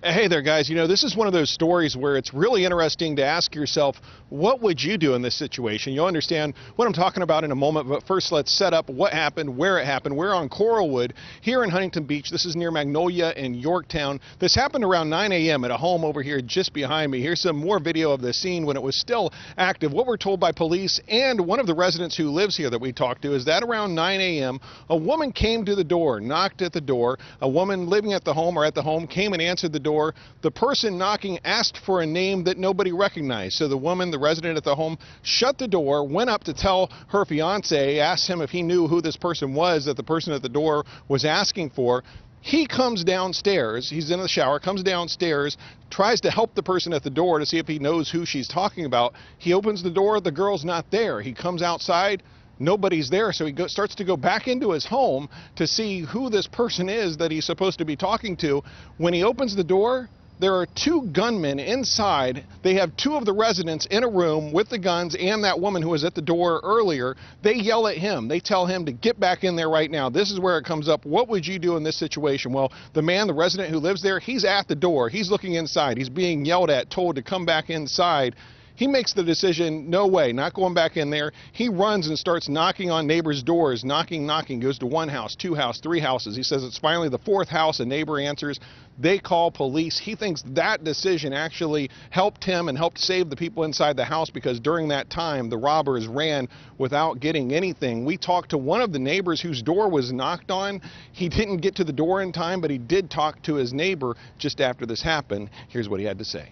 Hey there, guys. This is one of those stories where it's really interesting to ask yourself, what would you do in this situation? You'll understand what I'm talking about in a moment, but first let's set up what happened, where it happened. We're on Coralwood here in Huntington Beach. This is near Magnolia and Yorktown. This happened around 9 a.m. at a home over here just behind me. Here's some more video of the scene when it was still active. What we're told by police and one of the residents who lives here that we talked to is that around 9 a.m. a woman came to the door, knocked at the door. A woman living at the home came and answered the door. The person knocking asked for a name that nobody recognized. So the woman, the resident at the home, shut the door, went up to tell her fiance, asked him if he knew who this person was that the person at the door was asking for. He comes downstairs, he's in the shower, comes downstairs, tries to help the person at the door to see if he knows who she's talking about. He opens the door, the girl's not there. He comes outside, nobody's there, so he starts to go back into his home to see who this person is that he's supposed to be talking to. When he opens the door, there are two gunmen inside. They have two of the residents in a room with the guns and that woman who was at the door earlier. They yell at him. They tell him to get back in there right now. This is where it comes up. What would you do in this situation? Well, the man, the resident who lives there, he's at the door. He's looking inside. He's being yelled at, told to come back inside. He makes the decision, no way, not going back in there. He runs and starts knocking on neighbors' doors, knocking, goes to one house, two houses, three houses. He says it's finally the fourth house. A neighbor answers. They call police. He thinks that decision actually helped him and helped save the people inside the house because during that time, the robbers ran without getting anything. We talked to one of the neighbors whose door was knocked on. He didn't get to the door in time, but he did talk to his neighbor just after this happened. Here's what he had to say.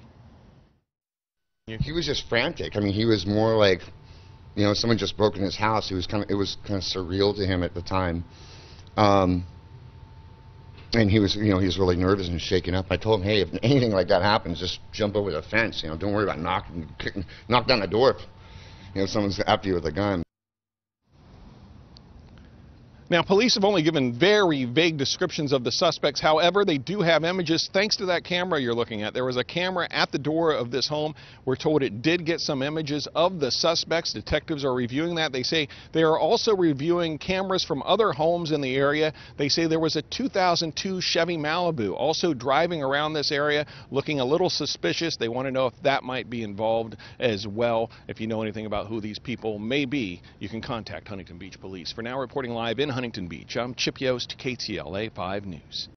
He was just frantic. I mean, he was more like, someone just broke in his house. It was kind of surreal to him at the time. And he was really nervous and shaken up. I told him, hey, if anything like that happens, just jump over the fence. Don't worry about knock down the door if someone's after you with a gun. Now, police have only given very vague descriptions of the suspects. However, they do have images thanks to that camera you're looking at. There was a camera at the door of this home. We're told it did get some images of the suspects. Detectives are reviewing that. They say they are also reviewing cameras from other homes in the area. They say there was a 2002 Chevy Malibu also driving around this area looking a little suspicious. They want to know if that might be involved as well. If you know anything about who these people may be, you can contact Huntington Beach Police. For now, reporting live in Huntington Beach, I'm Chip Yost, KTLA 5 News.